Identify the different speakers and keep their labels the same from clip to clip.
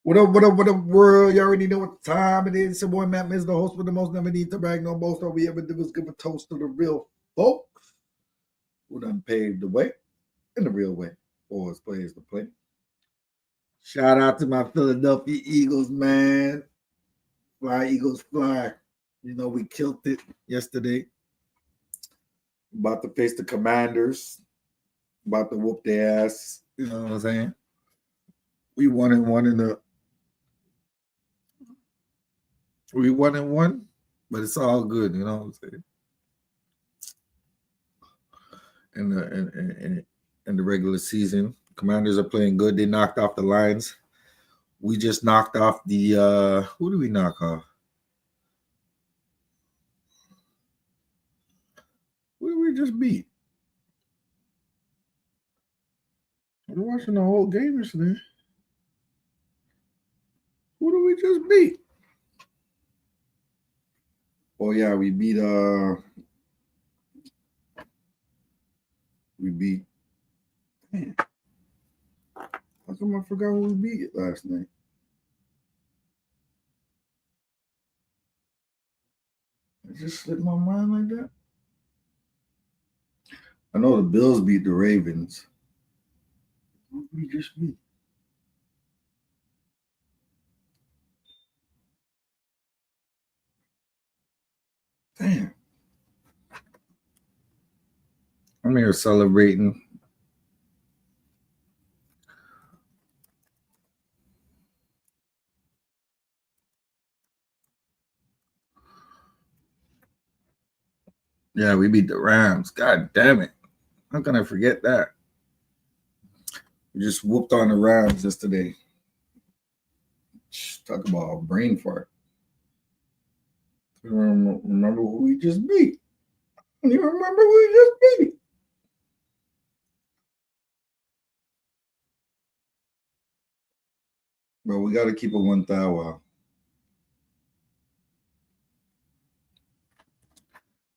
Speaker 1: What up, world? You already know what time it is. It's your boy Matt Miz, the host with the most. Never need to brag, no boast. All we ever do is give a toast to the real folks who done paved the way in the real way for us players to play. Shout out to my Philadelphia Eagles, man. Fly, Eagles, fly. You know, we killed it yesterday. About to face the Commanders. About to whoop their ass. You know what I'm saying? We won and one in the We 1-1, but it's all good, you know what I'm saying? In the regular season, Commanders are playing good. They knocked off the Lions. We just knocked off the who do we knock off? Who did we just beat? We're watching the whole game yesterday. Who did we just beat? Oh yeah, we beat man. How come I forgot who we beat last night? It just slipped my mind like that. I know the Bills beat the Ravens. Who did we just beat? Damn. I'm here celebrating. Yeah, we beat the Rams. God damn it. How can I forget that? We just whooped on the Rams yesterday. Talk about a brain fart. Remember who we just beat? You remember who we just beat? Bro, we got to keep it 1,000.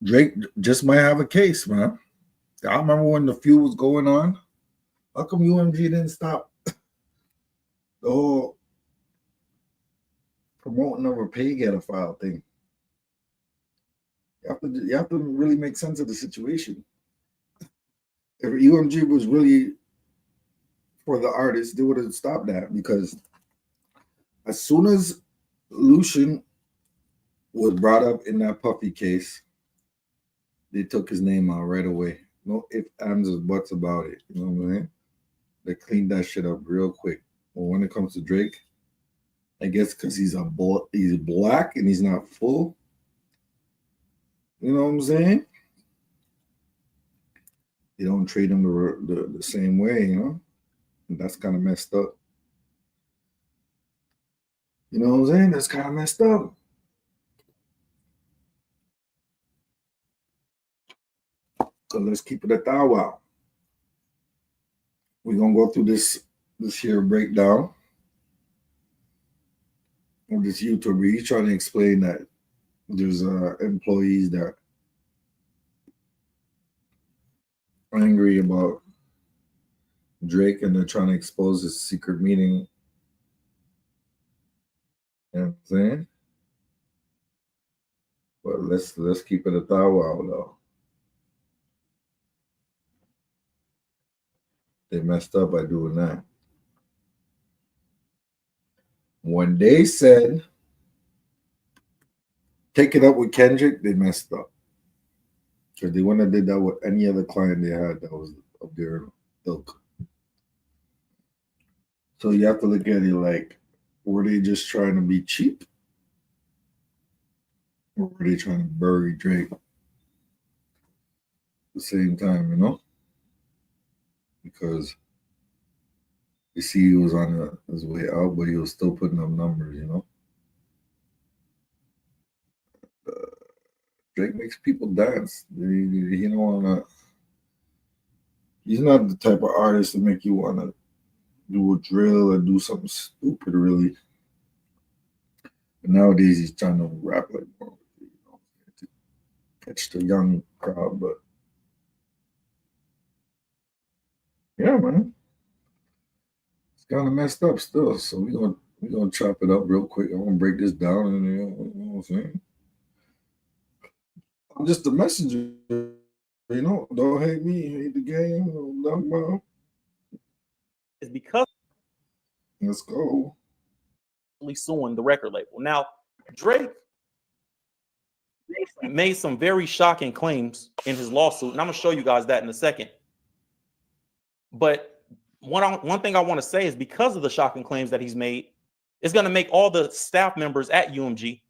Speaker 1: Drake just might have a case, man. I remember when the feud was going on. How come UMG didn't stop the whole promoting of a pay file thing? You have to really make sense of the situation. If UMG was really for the artists, they would have stopped that, because as soon as Lucian was brought up in that Puffy case, they took his name out right away. No ifs, ands, or buts about it. You know what I'm saying? They cleaned that shit up real quick. Well, when it comes to Drake, I guess because he's black and he's not full. You know what I'm saying? They don't treat him the same way, you know? And that's kind of messed up. You know what I'm saying? That's kind of messed up. So let's keep it a thou out. We're gonna go through this here breakdown of this YouTuber. He's trying to explain that there's employees that are angry about Drake and they're trying to expose his secret meeting. You know what I'm saying? But let's keep it a thou out though. They messed up by doing that. When they said take it up with Kendrick, they messed up. Because they wouldn't have did that with any other client they had that was of their ilk. So you have to look at it like, were they just trying to be cheap? Or were they trying to bury Drake at the same time, you know? Because you see he was on his way out, but he was still putting up numbers, you know? Drake makes people dance. He don't wanna. He's not the type of artist to make you wanna do a drill or do something stupid, really. But nowadays he's trying to rap like more, you know, to catch the young crowd. But yeah, man, it's kind of messed up still. So We're gonna chop it up real quick. I'm gonna break this down, and you know what I'm saying. I'm just a messenger. You know, don't hate me, hate the game.
Speaker 2: It's because
Speaker 1: Let's go.
Speaker 2: suing the record label. Now, Drake made some very shocking claims in his lawsuit, and I'm gonna show you guys that in a second. But one thing I want to say is because of the shocking claims that he's made, it's going to make all the staff members at UMG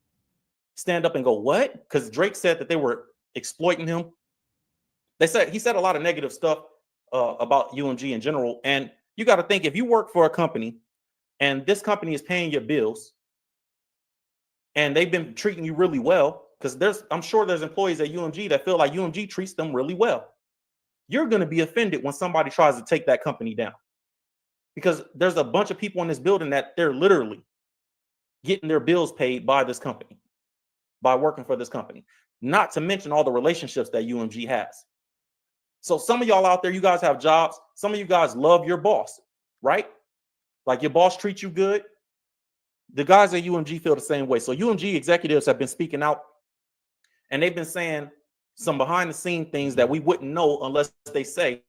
Speaker 2: stand up and go, what? Because Drake said that they were exploiting him. He said a lot of negative stuff about UMG in general. And you got to think, if you work for a company and this company is paying your bills and they've been treating you really well, because I'm sure there's employees at UMG that feel like UMG treats them really well. You're going to be offended when somebody tries to take that company down, because there's a bunch of people in this building that they're literally getting their bills paid by this company, by working for this company, not to mention all the relationships that UMG has. So some of y'all out there, you guys have jobs. Some of you guys love your boss, right? Like your boss treats you good. The guys at UMG feel the same way. So UMG executives have been speaking out, and they've been saying some behind the scene things that we wouldn't know unless they say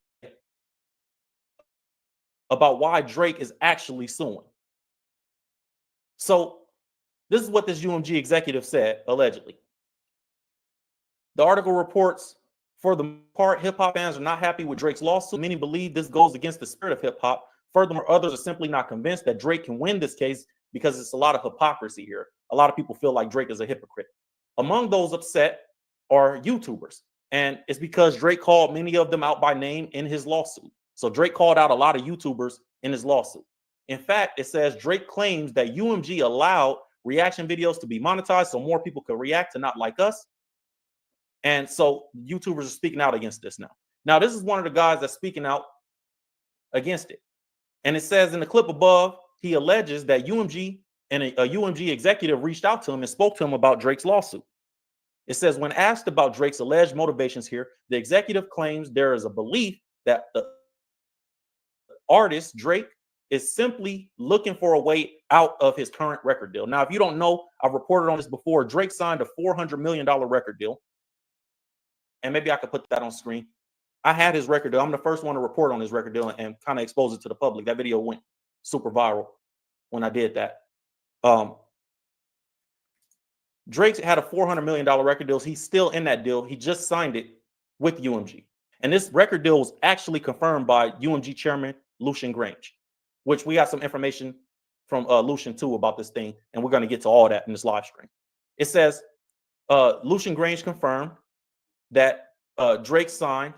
Speaker 2: about why Drake is actually suing. So this is what this UMG executive said, allegedly. The article reports, for the part, hip-hop fans are not happy with Drake's lawsuit. Many believe this goes against the spirit of hip-hop. Furthermore, others are simply not convinced that Drake can win this case because it's a lot of hypocrisy here. A lot of people feel like Drake is a hypocrite. Among those upset are YouTubers. And it's because Drake called many of them out by name in his lawsuit. So Drake called out a lot of YouTubers in his lawsuit. In fact, it says Drake claims that UMG allowed reaction videos to be monetized so more people could react to Not Like Us. And so YouTubers are speaking out against this now. Now, this is one of the guys that's speaking out against it. And it says in the clip above, he alleges that UMG and a UMG executive reached out to him and spoke to him about Drake's lawsuit. It says, when asked about Drake's alleged motivations here, the executive claims there is a belief that the artist, Drake, is simply looking for a way out of his current record deal. Now, if you don't know, I've reported on this before. Drake signed a $400 million record deal. And maybe I could put that on screen. I had his record deal. I'm the first one to report on his record deal and kind of expose it to the public. That video went super viral when I did that. Drake had a $400 million record deal. He's still in that deal. He just signed it with UMG. And this record deal was actually confirmed by UMG chairman Lucian Grange, which we got some information from Lucian too about this thing. And we're going to get to all that in this live stream. It says Lucian Grange confirmed that Drake signed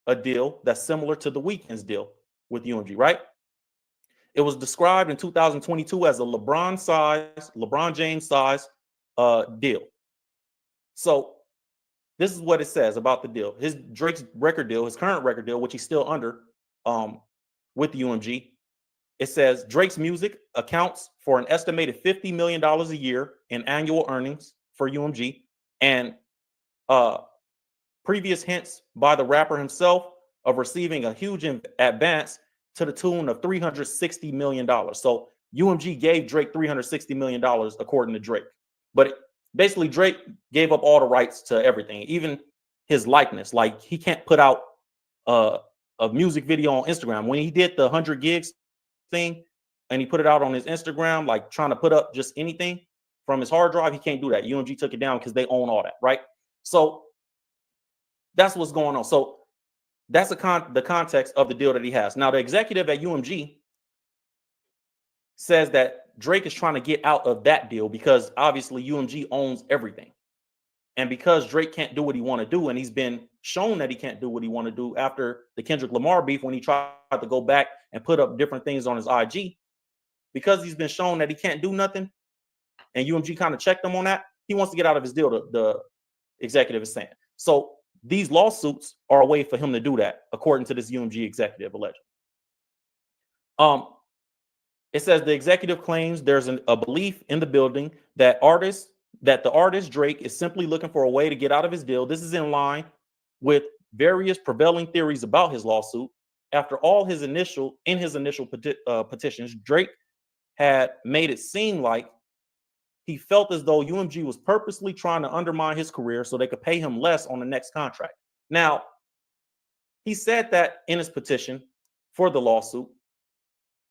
Speaker 2: a deal that's similar to The Weeknd's deal with UMG, right? It was described in 2022 as a LeBron James size deal. So this is what it says about the deal. Drake's record deal, his current record deal, which he's still under with UMG. It says Drake's music accounts for an estimated $50 million a year in annual earnings for UMG, and previous hints by the rapper himself of receiving a huge advance to the tune of $360 million. So UMG gave Drake $360 million, according to Drake. But basically, Drake gave up all the rights to everything, even his likeness. Like, he can't put out a music video on Instagram. When he did the 100 gigs thing and he put it out on his Instagram, like trying to put up just anything from his hard drive, he can't do that. UMG took it down because they own all that, right? So that's what's going on. So that's the context of the deal that he has. Now, the executive at UMG says that Drake is trying to get out of that deal because obviously UMG owns everything. And because Drake can't do what he want to do, and he's been shown that he can't do what he want to do after the Kendrick Lamar beef, when he tried to go back and put up different things on his IG, because he's been shown that he can't do nothing, and UMG kind of checked him on that, he wants to get out of his deal, the executive is saying. So these lawsuits are a way for him to do that, according to this UMG executive, allegedly. It says the executive claims there's a belief in the building that the artist Drake is simply looking for a way to get out of his deal. This is in line with various prevailing theories about his lawsuit. After all, his initial petitions, Drake had made it seem like he felt as though UMG was purposely trying to undermine his career so they could pay him less on the next contract. Now, he said that in his petition for the lawsuit,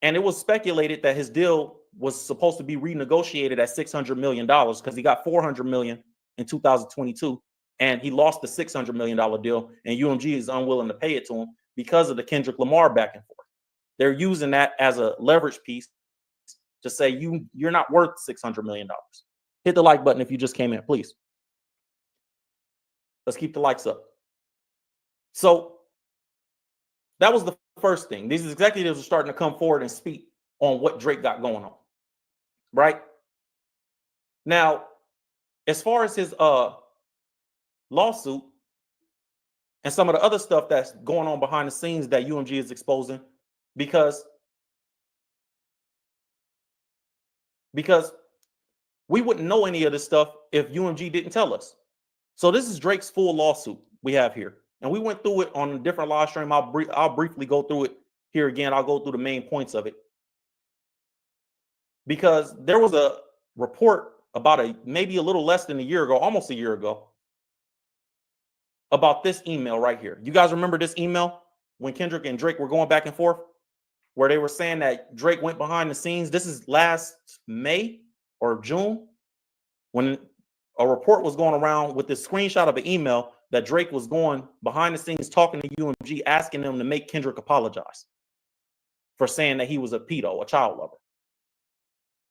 Speaker 2: and it was speculated that his deal was supposed to be renegotiated at $600 million because he got $400 million in 2022, and he lost the $600 million deal, and UMG is unwilling to pay it to him because of the Kendrick Lamar back and forth. They're using that as a leverage piece to say you're not worth $600 million. Hit the like button if you just came in, please. Let's keep the likes up. So that was the first thing. These executives are starting to come forward and speak on what Drake got going on. Right? Now, as far as his lawsuit and some of the other stuff that's going on behind the scenes that UMG is exposing, because we wouldn't know any of this stuff if UMG didn't tell us. So this is Drake's full lawsuit we have here. And we went through it on a different live stream. I'll briefly go through it here again. I'll go through the main points of it. Because there was a report about maybe a little less than a year ago, almost a year ago, about this email right here. You guys remember this email when Kendrick and Drake were going back and forth, where they were saying that Drake went behind the scenes? This is last May or June, when a report was going around with this screenshot of an email that Drake was going behind the scenes talking to UMG, asking them to make Kendrick apologize for saying that he was a pedo, a child lover.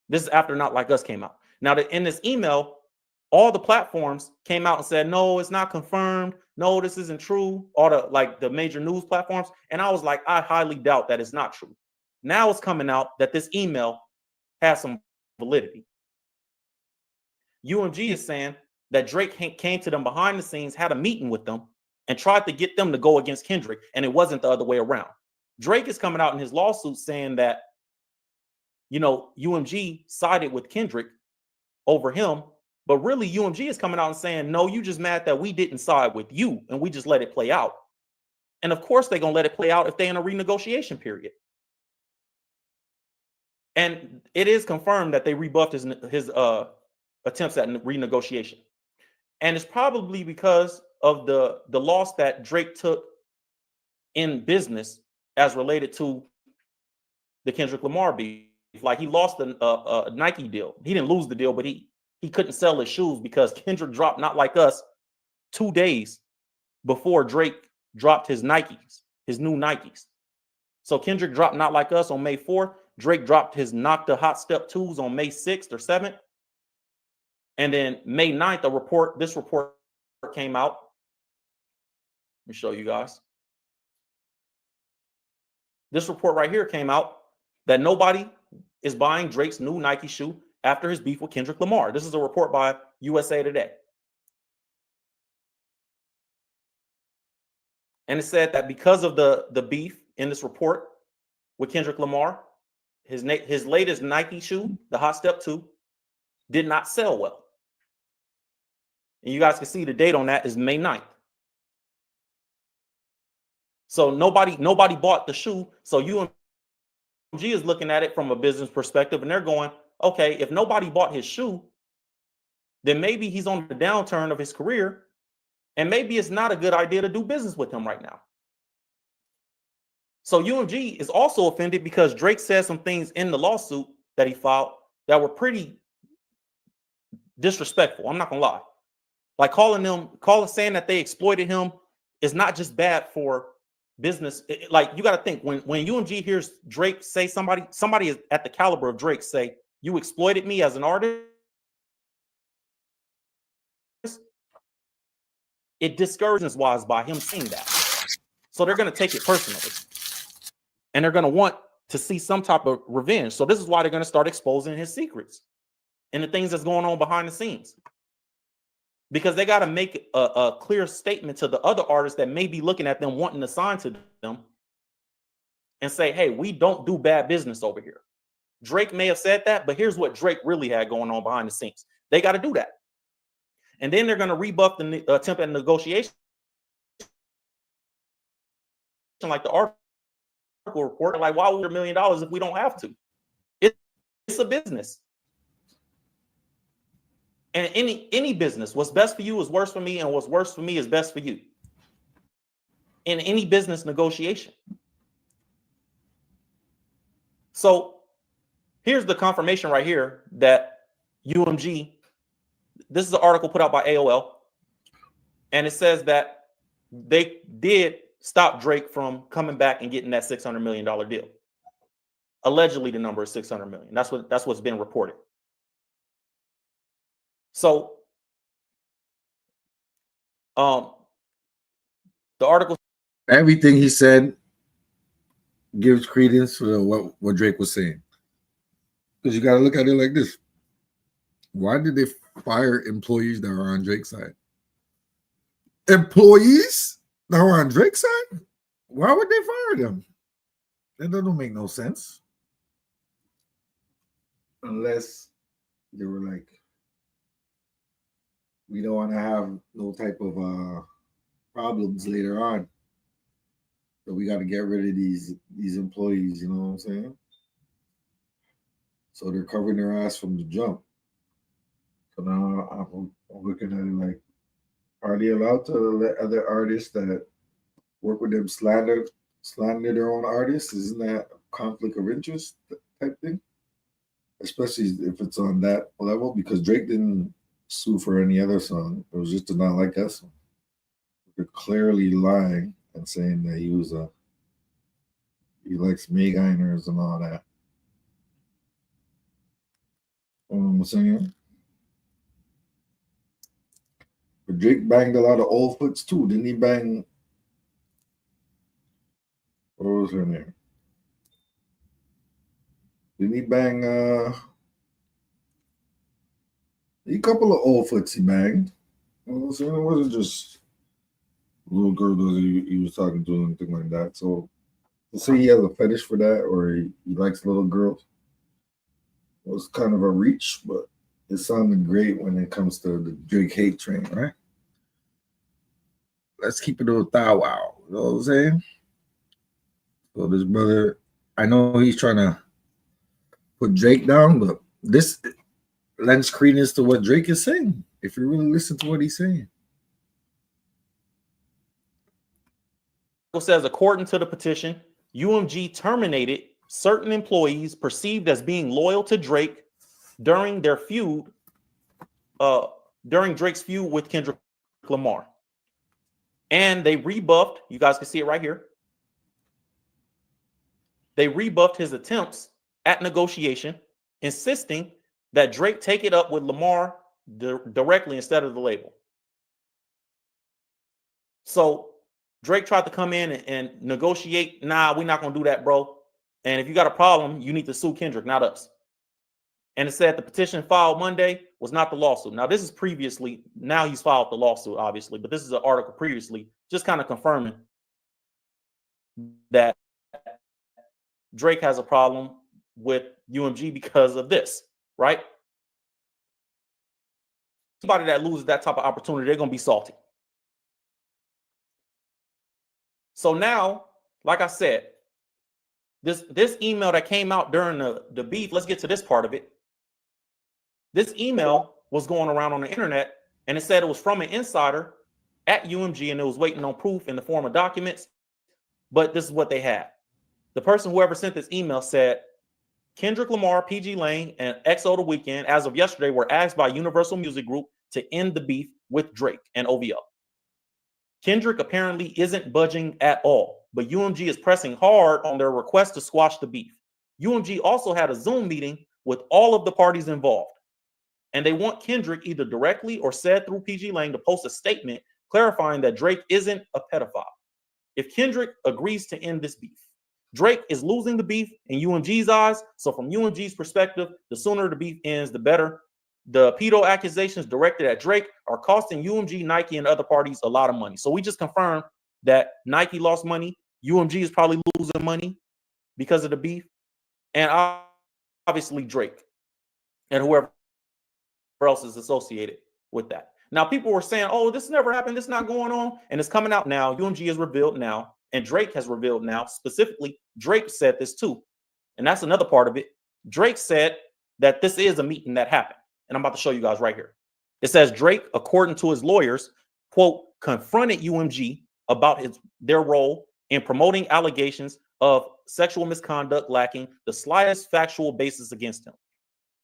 Speaker 2: This is after Not Like Us came out. Now, in this email, all the platforms came out and said, no, it's not confirmed. No, this isn't true. All the major news platforms. And I was like, I highly doubt that it's not true. Now it's coming out that this email has some validity. UMG is saying that Drake came to them behind the scenes, had a meeting with them, and tried to get them to go against Kendrick, and it wasn't the other way around. Drake is coming out in his lawsuit saying that, UMG sided with Kendrick over him, but really UMG is coming out and saying, no, you just mad that we didn't side with you, and we just let it play out. And of course they're going to let it play out if they're in a renegotiation period. And it is confirmed that they rebuffed his attempts at renegotiation. And it's probably because of the loss that Drake took in business as related to the Kendrick Lamar beef. Like, he lost a Nike deal. He didn't lose the deal, but he couldn't sell his shoes because Kendrick dropped Not Like Us 2 days before Drake dropped his Nikes, his new Nikes. So Kendrick dropped Not Like Us on May 4th. Drake dropped his Knock the Hot Step 2s on May 6th or 7th. And then May 9th, this report came out. Let me show you guys. This report right here came out that nobody is buying Drake's new Nike shoe after his beef with Kendrick Lamar. This is a report by USA Today. And it said that because of the beef in this report with Kendrick Lamar, his latest Nike shoe, the Hot Step 2, did not sell well. And you guys can see the date on that is May 9th. So nobody bought the shoe. So UMG is looking at it from a business perspective, and they're going, okay, if nobody bought his shoe, then maybe he's on the downturn of his career, and maybe it's not a good idea to do business with him right now. So UMG is also offended because Drake said some things in the lawsuit that he filed that were pretty disrespectful. I'm not gonna lie. Like saying that they exploited him is not just bad for business. Like, you got to think, when UMG hears Drake say, somebody is at the caliber of Drake say, you exploited me as an artist, it discourages wise by him saying that. So they're going to take it personally, and they're going to want to see some type of revenge. So this is why they're going to start exposing his secrets and the things that's going on behind the scenes, because they got to make a clear statement to the other artists that may be looking at them, wanting to sign to them, and say, hey, we don't do bad business over here. Drake may have said that, but here's what Drake really had going on behind the scenes. They got to do that. And then they're going to rebuff the attempt at negotiation, like the article report. Like, why would $1 million if we don't have to? It's a business. And any business, what's best for you is worse for me, and what's worse for me is best for you. In any business negotiation. So here's the confirmation right here that UMG, this is an article put out by AOL, and it says that they did stop Drake from coming back and getting that $600 million deal. Allegedly, the number is 600 million. That's what's been reported. So, the article,
Speaker 1: everything he said gives credence to what Drake was saying. Because you got to look at it like this: why did they fire employees that were on Drake's side? Employees that were on Drake's side? Why would they fire them? That doesn't make no sense. Unless they were like, we don't want to have no type of problems later on. So we got to get rid of these employees, you know what I'm saying? So they're covering their ass from the jump. So now I'm looking at it like, are they allowed to let other artists that work with them slander their own artists? Isn't that a conflict of interest type thing? Especially if it's on that level, because Drake didn't sue for any other song. It was just a Not Like Us song. They're clearly lying and saying that he likes Maygainers and all that. You know what I'm saying? But Drake banged a lot of old foots too. Didn't he bang? What was her name? Didn't he bang a couple of old foots he banged? You know what I'm saying? It wasn't just little girl that he was talking to or anything like that. So to say he has a fetish for that or he likes little girls was kind of a reach, but it sounded great when it comes to the Drake hate train, right? Let's keep it a thou wow. You know what I'm saying? So this brother, I know he's trying to put Drake down, but this lends credence to what Drake is saying. If you really listen to what he's saying.
Speaker 2: it says, according to the petition, UMG terminated certain employees perceived as being loyal to Drake during their feud, during Drake's feud with Kendrick Lamar. And they rebuffed, you guys can see it right here. They rebuffed his attempts at negotiation, insisting that Drake take it up with Lamar directly instead of the label. So Drake tried to come in and negotiate. Nah, we're not going to do that, bro. And if you got a problem, you need to sue Kendrick, not us. And it said the petition filed Monday was not the lawsuit. Now, this is previously. Now he's filed the lawsuit, obviously. But this is an article previously just kind of confirming that Drake has a problem with UMG because of this, right? Somebody that loses that type of opportunity, they're going to be salty. So now, like I said, this email that came out during the beef, let's get to this part of it. This email was going around on the internet, and it said it was from an insider at UMG, and it was waiting on proof in the form of documents. But this is what they had. The person, whoever sent this email, said Kendrick Lamar, PG Lane, and XO The Weeknd, as of yesterday, were asked by Universal Music Group to end the beef with Drake and OVO. Kendrick apparently isn't budging at all, but UMG is pressing hard on their request to squash the beef. UMG also had a Zoom meeting with all of the parties involved, and they want Kendrick either directly or said through PG Lane to post a statement clarifying that Drake isn't a pedophile. If Kendrick agrees to end this beef, Drake is losing the beef in UMG's eyes. So from UMG's perspective, the sooner the beef ends, the better. The pedo accusations directed at Drake are costing UMG, Nike, and other parties a lot of money. So we just confirmed that Nike lost money. UMG is probably losing money because of the beef. And obviously Drake and whoever else is associated with that. Now, people were saying, oh, this never happened. This is not going on. And it's coming out now. UMG is revealed now. And Drake has revealed now. Specifically, Drake said this too. And that's another part of it. Drake said that this is a meeting that happened. And I'm about to show you guys right here. It says Drake, according to his lawyers, quote, confronted UMG about their role in promoting allegations of sexual misconduct lacking the slightest factual basis against him.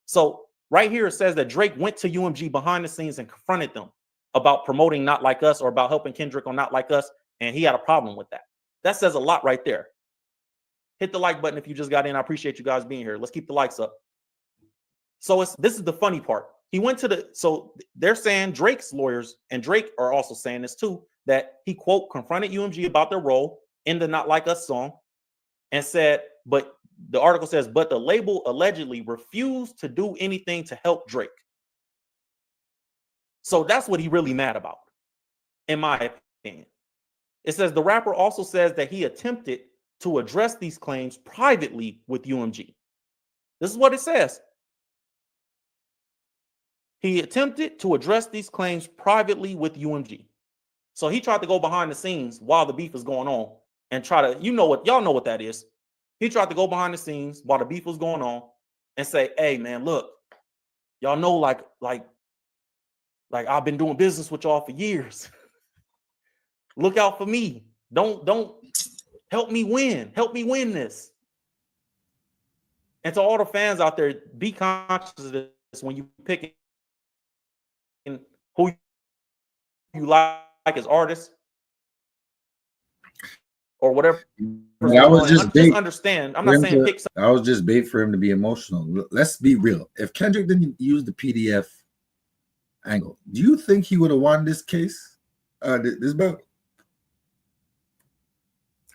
Speaker 2: So right here, it says that Drake went to UMG behind the scenes and confronted them about promoting Not Like Us or about helping Kendrick on Not Like Us, and he had a problem with that. That says a lot right there. Hit the like button if you just got in. I appreciate you guys being here. Let's keep the likes up. So this is the funny part. He went to so they're saying Drake's lawyers and Drake are also saying this too, that he, quote, confronted UMG about their role in the Not Like Us song and said, but the article says, but the label allegedly refused to do anything to help Drake. So that's what he really mad about, in my opinion. It says the rapper also says that he attempted to address these claims privately with UMG. This is what it says. He attempted to address these claims privately with UMG. So he tried to go behind the scenes while the beef is going on and try to, y'all know what that is. He tried to go behind the scenes while the beef was going on and say, hey man, look, y'all know like I've been doing business with y'all for years. Look out for me. Don't help me win. Help me win this. And to all the fans out there, be conscious of this when you pick who you like as artists or whatever.
Speaker 3: I was just
Speaker 2: understand. I'm not saying pick.
Speaker 3: I was just bait for him to be emotional. Let's be real. If Kendrick didn't use the PDF angle, do you think he would have won this case? This bout?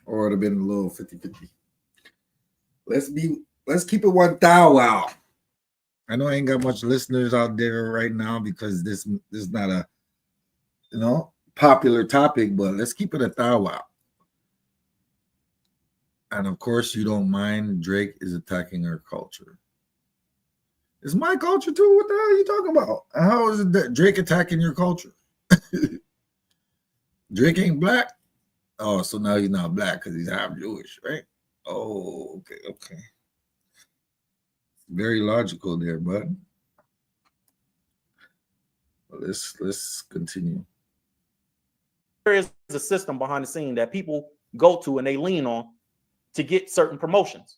Speaker 3: Or it would have been a little 50-50. Let's keep it 1,000. I know I ain't got much listeners out there right now because this is not a popular topic, but let's keep it 1,000. And of course, you don't mind Drake is attacking our culture. It's my culture too. What the hell are you talking about? How is it that Drake attacking your culture? Drake ain't black. Oh, so now he's not black because he's half Jewish, right? Oh, okay. Very logical there, bud. Let's continue.
Speaker 2: There is a system behind the scene that people go to and they lean on to get certain promotions.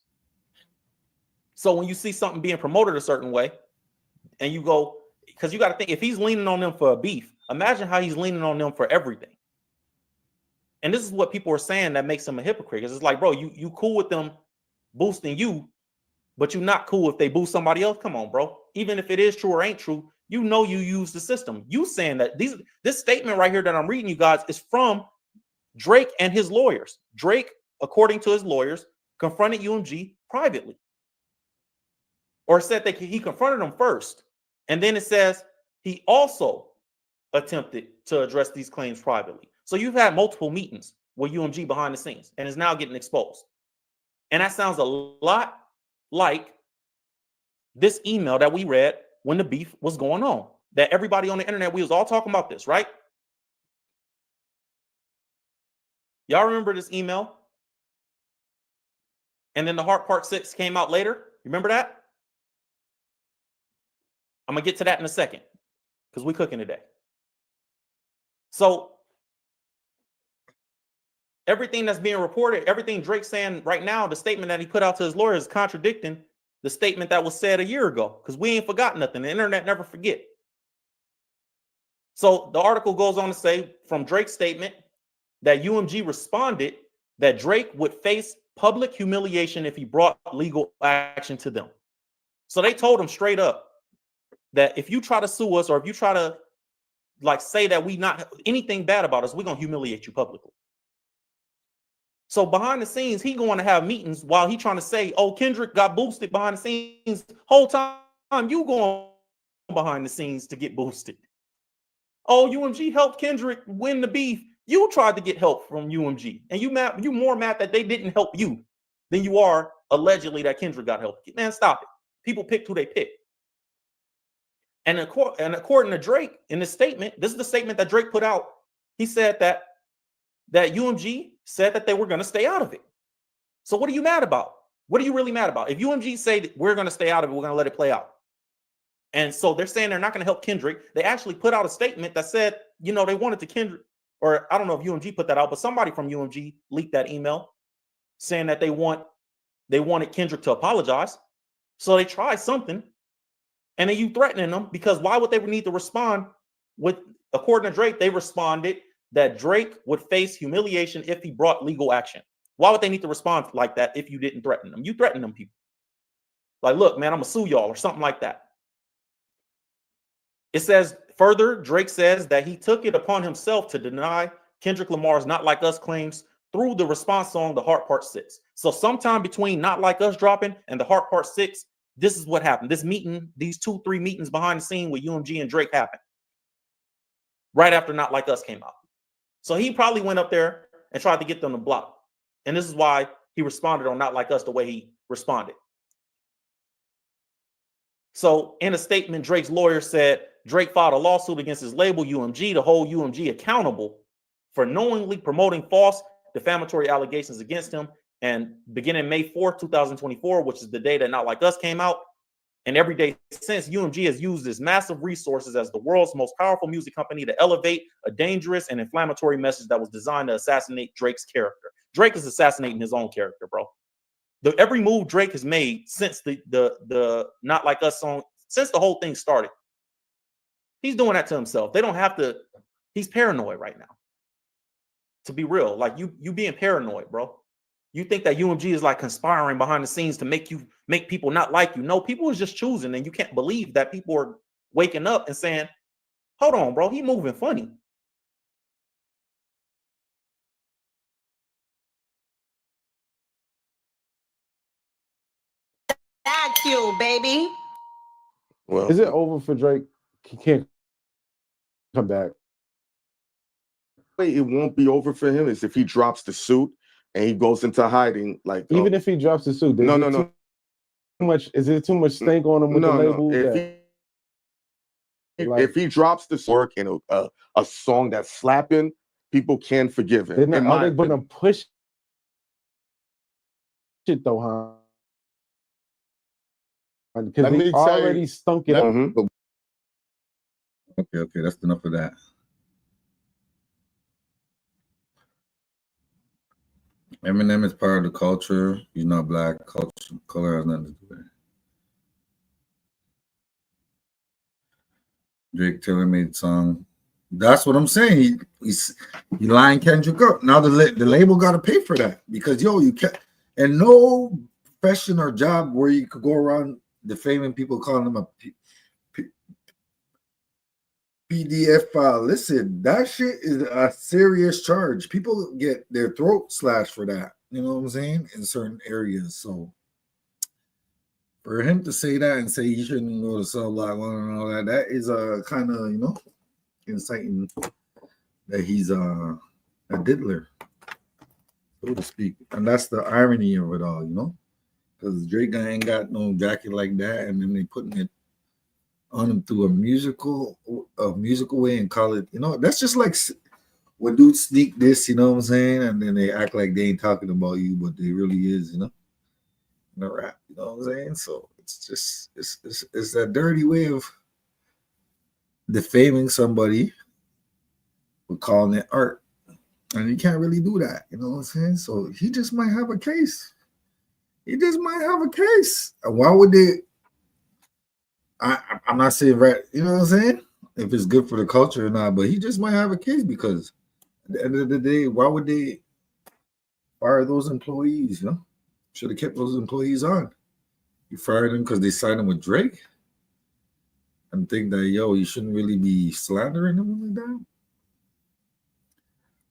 Speaker 2: So when you see something being promoted a certain way and you go, because you got to think, if he's leaning on them for a beef, imagine how he's leaning on them for everything. And this is what people are saying that makes him a hypocrite. Because it's like, bro, you cool with them boosting you, but you're not cool if they boost somebody else. Come on, bro. Even if it is true or ain't true, you use the system. You saying that this statement right here that I'm reading you guys is from Drake and his lawyers. Drake, according to his lawyers, confronted UMG privately. Or said that he confronted them first. And then it says he also attempted to address these claims privately. So you've had multiple meetings with UMG behind the scenes and is now getting exposed. And that sounds a lot like this email that we read when the beef was going on. That everybody on the internet, we was all talking about this, right? Y'all remember this email? And then the Heart Part 6 came out later. You remember that? I'm going to get to that in a second because we're cooking today. So everything that's being reported, everything Drake's saying right now, the statement that he put out to his lawyers is contradicting the statement that was said a year ago because we ain't forgot nothing. The internet never forget. So the article goes on to say from Drake's statement that UMG responded that Drake would face public humiliation if he brought legal action to them. So they told him straight up that if you try to sue us or if you try to say that we not anything bad about us, we're going to humiliate you publicly. So behind the scenes, he going to have meetings while he trying to say, oh, Kendrick got boosted behind the scenes. Whole time you going behind the scenes to get boosted. Oh, UMG helped Kendrick win the beef. You tried to get help from UMG. And you more mad that they didn't help you than you are allegedly that Kendrick got help. Man, stop it. People picked who they picked. And according to Drake, in this statement, this is the statement that Drake put out. He said that UMG said that they were going to stay out of it. So what are you mad about? What are you really mad about? If UMG say that we're going to stay out of it, we're going to let it play out. And so they're saying they're not going to help Kendrick. They actually put out a statement that said, you know, they wanted to Kendrick, or I don't know if UMG put that out, but somebody from UMG leaked that email saying that they wanted Kendrick to apologize. So they tried something. And then you threatening them, because why would they need to respond with, according to Drake, they responded that Drake would face humiliation if he brought legal action. Why would they need to respond like that if you didn't threaten them? You threaten them people. Like, look, man, I'm gonna sue y'all or something like that. It says further, Drake says that he took it upon himself to deny Kendrick Lamar's Not Like Us claims through the response song, The Heart Part 6. So sometime between Not Like Us dropping and The Heart Part 6, this is what happened. This meeting, these 2-3 meetings behind the scene with UMG and Drake happened right after Not Like Us came out. So he probably went up there and tried to get them to block. And this is why he responded on Not Like Us the way he responded. So in a statement, Drake's lawyer said Drake filed a lawsuit against his label UMG to hold UMG accountable for knowingly promoting false defamatory allegations against him. And beginning May 4th, 2024, which is the day that Not Like Us came out, and every day since, UMG has used its massive resources as the world's most powerful music company to elevate a dangerous and inflammatory message that was designed to assassinate Drake's character. Drake is assassinating his own character, bro. Every move Drake has made since the Not Like Us song, since the whole thing started, he's doing that to himself. They don't have to. He's paranoid right now. To be real, like you being paranoid, bro. You think that UMG is like conspiring behind the scenes to make people not like you. No, people is just choosing, and you can't believe that people are waking up and saying, "Hold on, bro, he moving funny."
Speaker 4: Thank you, baby.
Speaker 5: Well,
Speaker 6: Is it over for Drake? He can't come back.
Speaker 5: it won't be over for him is if he drops the suit and he goes into hiding. Like
Speaker 6: Even if he drops the suit,
Speaker 5: no.
Speaker 6: Too much. Is it too much stink on him with the label?
Speaker 5: If he drops the work in a song that's slapping, people can forgive him.
Speaker 6: Are they going to push it though, huh? Because they already stunk it up.
Speaker 3: Okay, that's enough of that. Eminem is part of the culture. He's not black. Color has nothing to do with it. Drake Taylor made song. That's what I'm saying. He's lying Kendrick up. Now the label got to pay for that, because you can't. And no profession or job where you could go around defaming people, calling them a PDF file. Listen, that shit is a serious charge. People get their throat slashed for that. You know what I'm saying? In certain areas. So for him to say that and say he shouldn't go to cell block one and all that, that is a kind of, inciting that he's a diddler, so to speak. And that's the irony of it all, because Drake ain't got no jacket like that, and then they putting it on him through a musical way and call it, that's just like when dudes sneak this, you know what I'm saying, and then they act like they ain't talking about you, but they really is, in a rap, you know what I'm saying? So it's just it's that dirty way of defaming somebody with calling it art, and you can't really do that, you know what I'm saying? So he just might have a case. And why would they? I'm not saying right, you know what I'm saying, if it's good for the culture or not, but he just might have a case, because at the end of the day, why would they fire those employees? Should have kept those employees on. You fired them because they signed them with Drake, and think that you shouldn't really be slandering them like that.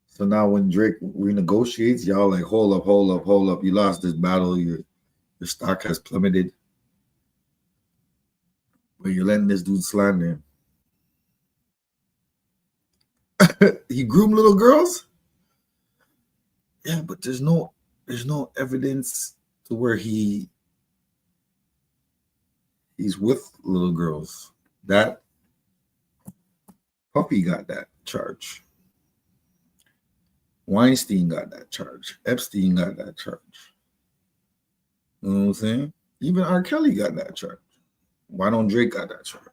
Speaker 3: So now when Drake renegotiates, y'all like, hold up, you lost this battle, your stock has plummeted, but you're letting this dude slander him. He groomed little girls? Yeah, but there's no evidence to where he's with little girls. That Puffy got that charge. Weinstein got that charge. Epstein got that charge. You know what I'm saying? Even R. Kelly got that charge. Why don't Drake got that charge?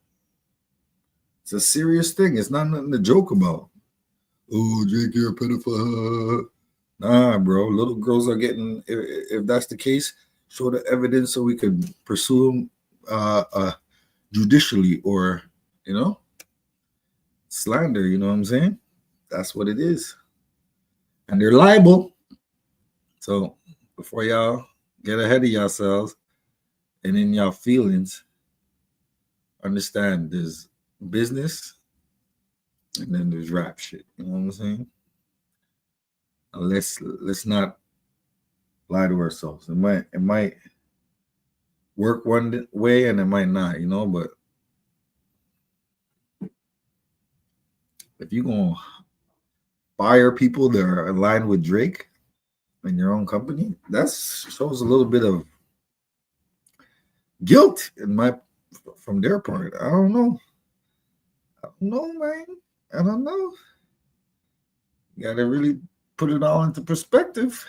Speaker 3: It's a serious thing. It's not nothing to joke about. Oh, Drake, you're a pedophile. Nah, bro. Little girls are getting. If that's the case, show the evidence so we could pursue them judicially, or slander. You know what I'm saying? That's what it is, and they're liable. So before y'all get ahead of yourselves and in y'all feelings, understand there's business and then there's rap shit. You know what I'm saying? Let's not lie to ourselves. It might work one way and it might not, but if you're gonna fire people that are aligned with Drake in your own company, that shows a little bit of guilt from their part. I don't know, man. I don't know. You gotta really put it all into perspective.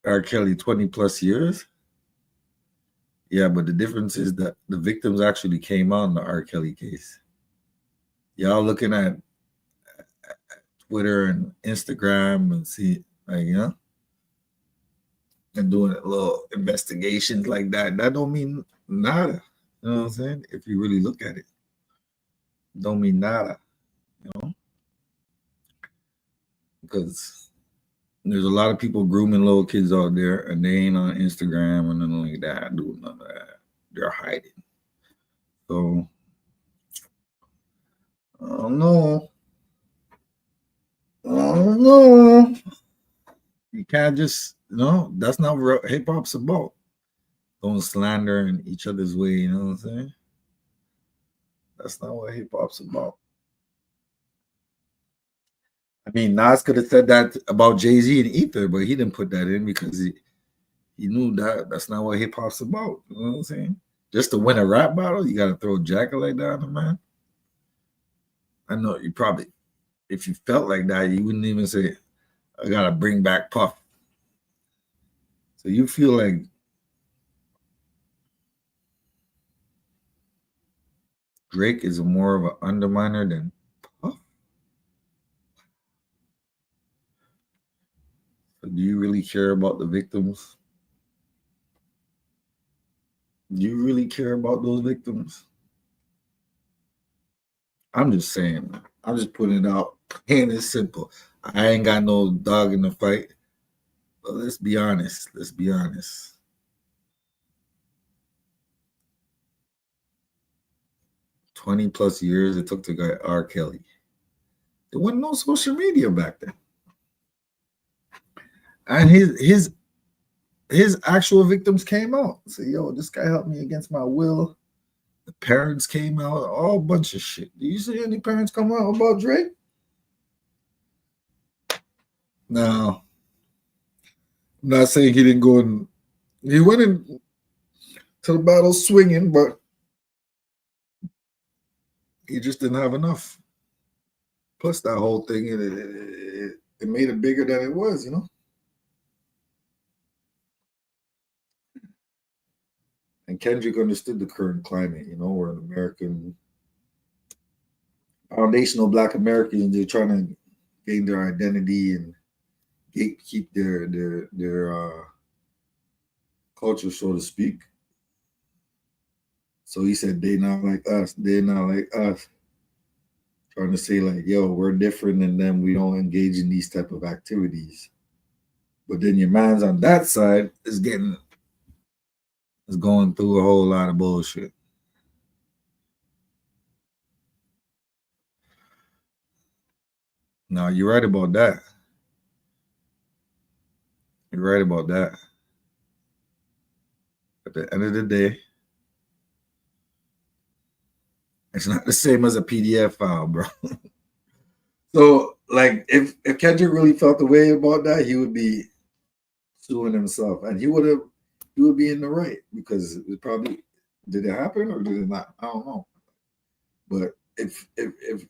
Speaker 3: R. Kelly, 20 plus years. Yeah, but the difference is that the victims actually came out in the R. Kelly case. Y'all looking at Twitter and Instagram and see, and doing little investigations like that. That don't mean nada. You know what I'm saying? If you really look at it, don't mean nada. Because there's a lot of people grooming little kids out there, and they ain't on Instagram and nothing like that, doing none of that. They're hiding. So I don't know. You can't just that's not what hip hop's about. Don't slander in each other's way, you know what I'm saying? That's not what hip hop's about. I mean, Nas could have said that about Jay-Z and Ether, but he didn't put that in because he knew that's not what hip hop's about. You know what I'm saying? Just to win a rap battle, you gotta throw Jacket like that on the man. I know you probably, if you felt like that, you wouldn't even say, I gotta bring back Puff. So you feel like Drake is more of an underminer than Puff? So do you really care about the victims? Do you really care about those victims? I'm just saying. I'm just putting it out plain and simple. I ain't got no dog in the fight. But let's be honest. 20 plus years it took to get R. Kelly. There wasn't no social media back then. And his actual victims came out. Say, yo, this guy helped me against my will. The parents came out, all bunch of shit. Do you see any parents come out about Drake? No. I'm not saying he didn't go and he went in to the battle swinging, but he just didn't have enough. Plus, that whole thing, it made it bigger than it was, And Kendrick understood the current climate, we're an American, foundational Black Americans. They're trying to gain their identity and gatekeep their culture, so to speak. So he said, they not like us. They're not like us. Trying to say like, yo, we're different than them. We don't engage in these type of activities. But then your man's on that side is going through a whole lot of bullshit. No, you're right about that. You're right about that. At the end of the day, it's not the same as a PDF file, bro. So, like, if Kendrick really felt the way about that, he would be suing himself, and he would be in the right, because it probably, did it happen or did it not? I don't know. But if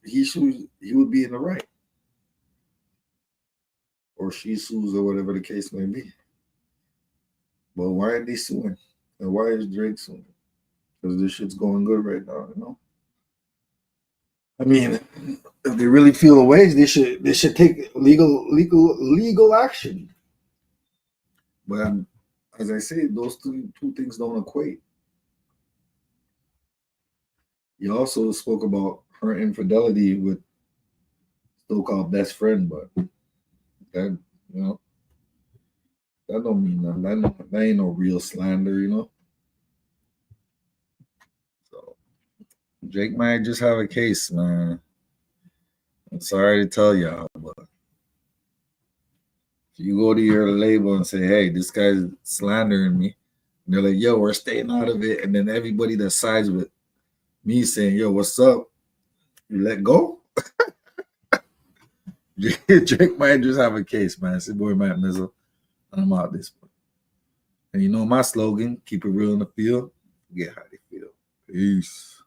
Speaker 3: he sued, he would be in the right.
Speaker 1: or she sues or whatever the case may be. But why are they suing? And why is Drake suing? Because this shit's going good right now, you know? I mean, if they really feel a way, they should take legal action. But as I say, those two things don't equate. You also spoke about her infidelity with so-called best friend, but that, you know, that don't mean nothing. That ain't no real slander, you know. So Drake might just have a case, man. I'm sorry to tell y'all, but if you go to your label and say, "Hey, this guy's slandering me," and they're like, "Yo, we're staying out of it," and then everybody that sides with me saying, "Yo, what's up?" You let go. Drake might just have a case, man. It's your boy Matt Mizzle. I'm out this one. And you know my slogan: keep it real in the field, forget how they feel. Peace.